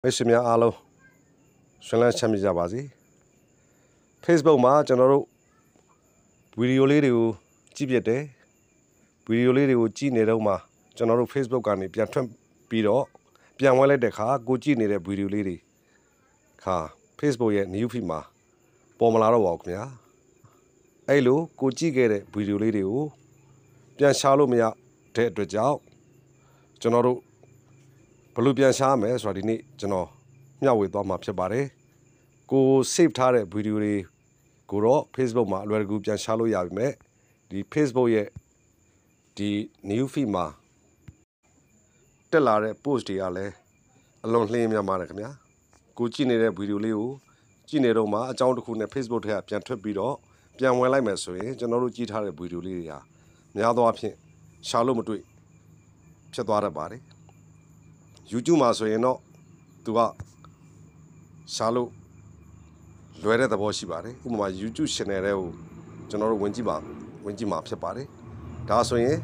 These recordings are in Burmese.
မိတ်ဆွေများအားလုံးဆွေးနွေးချမ်းမြေ့ကြပါစေ Facebook မှာကျွန်တော်တို့ဗီဒီယိုလေးတွေကိုကြည့်ပြတယ်ဗီဒီယိုလေးတွေကိုကြည့်နေတော့မှကျွန်တော်တို့ Facebook ကနေပြန်ထွက်ပြီးတော့ပြန်ဝင်လိုက်တဲ့အခါကိုကြည့်နေတဲ့ဗီဒီယိုလေးတွေခါ Facebook ရဲ့ new feed မှာပေါ်မလာတော့ပါဘူးခင်ဗျာအဲ့လိုကိုကြည့်ခဲ့တဲ့ဗီဒီယိုလေးတွေကိုပြန်ရှာလို့မရတဲ့အတွက်ကြောင့်ကျွန်တော်တို့ဘယ်လိုပြန်ရှားမယ်ဆိုတာဒီနေ့ကျွန်တော်မျှဝေသွားမှာဖြစ်ပါတယ်ကို save ထားတဲ့ဗီဒီယိုတွေကိုတော့ Facebook မှာအလွယ်တကူပြန်ရှားလို့ရပြီမဲ့ဒီ Facebook ရဲ့ဒီ new feed မှာတက်လာတဲ့ post တွေကလည်းအလွန်လှင်းများပါတယ်ခင်ဗျာကိုကြည့်နေတဲ့ဗီဒီယိုလေးကိုကြည့်နေတော့မှအကြောင်းတစ်ခုနဲ့ Facebook ထဲကပြန်ထွက်ပြီးတော့ပြန်ဝင်လိုက်မယ်ဆိုရင်ကျွန်တော်တို့ကြည့်ထားတဲ့ဗီဒီယိုလေးတွေဟာများသောအားဖြင့်ရှားလို့မတွေ့ဖြစ်သွားတတ်ပါတယ်YouTube မှာဆိုရင်တော့သူကရှားလို့လွယ်တဲ့သဘောရှိပါတယ်ဥပမာ YouTube channel တွေကိုကျွန်တော်တို့ဝင်ကြည့်မှာဖြစ်ပါတယ်ဒါဆိုရင်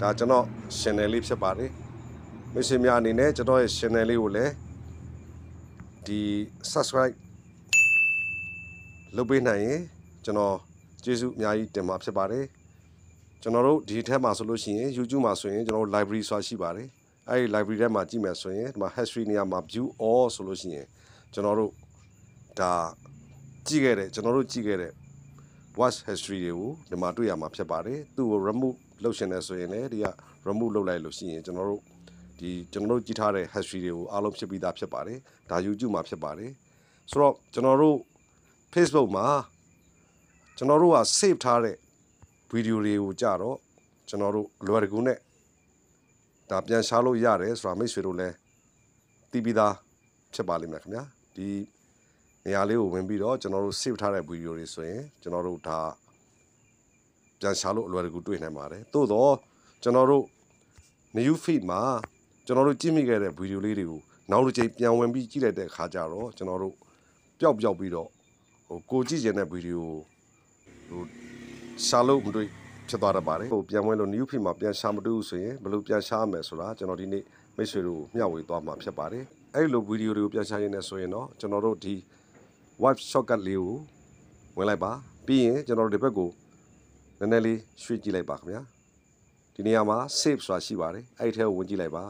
ဒါကျွန်တော် channel လေးဖြစ်ပါတယ်မိတ်ဆွေများအနေနဲ့ကျွန်တော်ရဲ့ channel လေးကိုလည်းဒီ subscribe လုပ်ပေးနိုင်ရင်ကျွန်တော်ကျေးဇူးအများကြီးတင်မှာဖြစ်ပါတယ်ကျွန်တော်တို့ဒီထက်မှာဆိုလို့ရှိရင် YouTube မှာဆိုရင်ကျွန်တော်တို့ library ဆိုတာရှိပါတယ်အဲ့ဒီ library ထဲမှာကြည့်မယ်ဆိုရင်ဒီမှာ history နေရာမှာ view all ဆိုလို့ရှိရင်ကျွန်တော်တို့ဒါကြည့်ခဲ့တဲ့ကျွန်တော်တို့ကြည့်ခဲ့တဲ့ watch history တွေကိုဒီမှာတွေ့ရမှာဖြစ်ပါတယ်သူ့ကို remove လုပ်ရှင်နေဆိုရင်လည်းဒီက remove လုပ်လိုက်လို့ရှိရင်ကျွန်တော်တို့ကြည့်ထားတဲ့ history တွေကိုအားလုံးဖြစ်ပြီးသားဖြစ်ပါတယ်ဒါ YouTube မှာဖြစ်ပါတယ်ဆိုတော့ကျွန်တော်တို့ Facebook မှာကျွန်တော်တို့က save ထားတဲ့ဗီဒီယိုတွေကိုကြတော့ကျွန်တော်တို့အလွယ်တကူနဲ့ဒါပြန်ရှားလို့ရတယ်ဆိုတာမိတ်ဆွေတို့လည်းသိပြီးသားဖြစ်ပါလိမ့်မယ်ခင်ဗျာဒီနေရာလေးကိုဝင်ပြီးတော့ကျွန်တော်တို့ save ထားတဲ့ဗီဒီယိုတွေဆိုရင်ကျွန်တော်တို့ဒါပြန်ရှားလို့အလွယ်တကူတွေ့နိုင်ပါတယ်သို့တော့ကျွန်တော်တို့ new feed မှာကျွန်တော်တို့ကြည့်မိခဲ့တဲ့ဗီဒီယိုလေးတွေကိုနောက်တစ်ချိန်ပြန်ဝင်ပြီးကြည့်လိုက်တဲ့အခါကျတော့ကျွန်တော်တို့ပျောက်ပြီးတော့ကိုကြည့်ကျင်တဲ့ဗီဒီယိုရှားလို့မတွေ့ဖြစ်သွားတတ်ပါတယ်ပြန်ဝင်လို့ new feed မှာပြန်ရှာမတွေ့ဘူးဆိုရင်ဘယ်လိုပြန်ရှားမယ်ဆိုတာကျွန်တော်ဒီနေ့မိတ်ဆွေတို့မျှဝေသွားမှာဖြစ်ပါတယ်အဲ့လိုဗီဒီယိုတွေကိုပြန်ရှားရင်းနဲ့ဆိုရင်တော့ကျွန်တော်တို့ဒီ wipe shortcut လေးကိုဝင်လိုက်ပါပြီးရင်ကျွန်တော်တို့ဒီဘက်ကိုနည်းနည်းလေးရွှေ့ကြည့်လိုက်ပါခင်ဗျာဒီနေရာမှာ save ဆိုတာရှိပါတယ်အဲ့ဒီထဲကိုဝင်ကြည့်လိုက်ပါ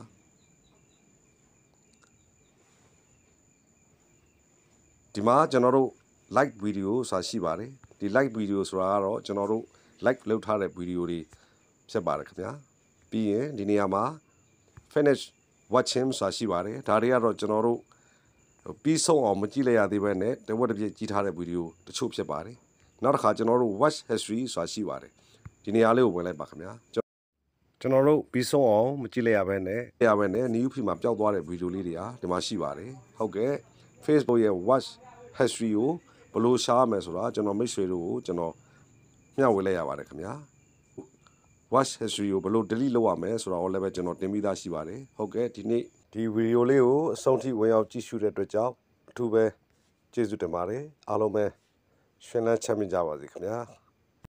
ဒီမှာကျွန်တော်တို့ like video ဆိုတာရှိပါတယ်ဒီ like video ဆိုတာကတော့ကျွန်တော်တို့ like လုပ်ထားတဲ့ဗီဒီယိုတွေဖြစ်ပါတယ်ခင်ဗျာပြီးရင်ဒီနေရာမှာ finish watching ဆိုတာရှိပါတယ်ဒါတွေကတော့ကျွန်တော်တို့ပြီးဆုံးအောင်မကြည့်လိုက်ရသေးပဲနဲ့တဝက်တစ်ပြည့်ကြည့်ထားတဲ့ဗီဒီယိုတချို့ဖြစ်ပါတယ်နောက်တစ်ခါကျွန်တော်တို့ watch history ဆိုတာရှိပါတယ်ဒီနေရာလေးကိုဝင်လိုက်ပါခင်ဗျာကျွန်တော်တို့ပြီးဆုံးအောင်မကြည့်လိုက်ရဘဲနဲ့ new feed မှာပျောက်သွားတဲ့ဗီဒီယိုလေးတွေဟာဒီမှာရှိပါတယ်ဟုတ်ကဲ့ Facebook ရဲ့ watch history ကိုဘယ်လိုရှားမယ်ဆိုတာကျွန်တော်မိတ်ဆွေတို့ကိုကျွန်တော်မျှဝေလိုက်ရပါတယ်ခင်ဗျာ watch history ကိုဘယ်လို delete လုပ်ရမလဲဆိုတာကိုလည်းပဲကျွန်တော်တင်ပြီးသားရှိပါတယ်ဟုတ်ကဲ့ဒီနေ့ဒီဗီဒီယိုလေးကိုအဆုံးထိဝင်ရောက်ကြည့်ရှုတဲ့အတွက်ကြောင့်အထူးပဲကျေးဇူးတင်ပါတယ်အားလုံးပဲရှင်လန်းချမ်းမြေ့ကြပါစေခင်ဗျာ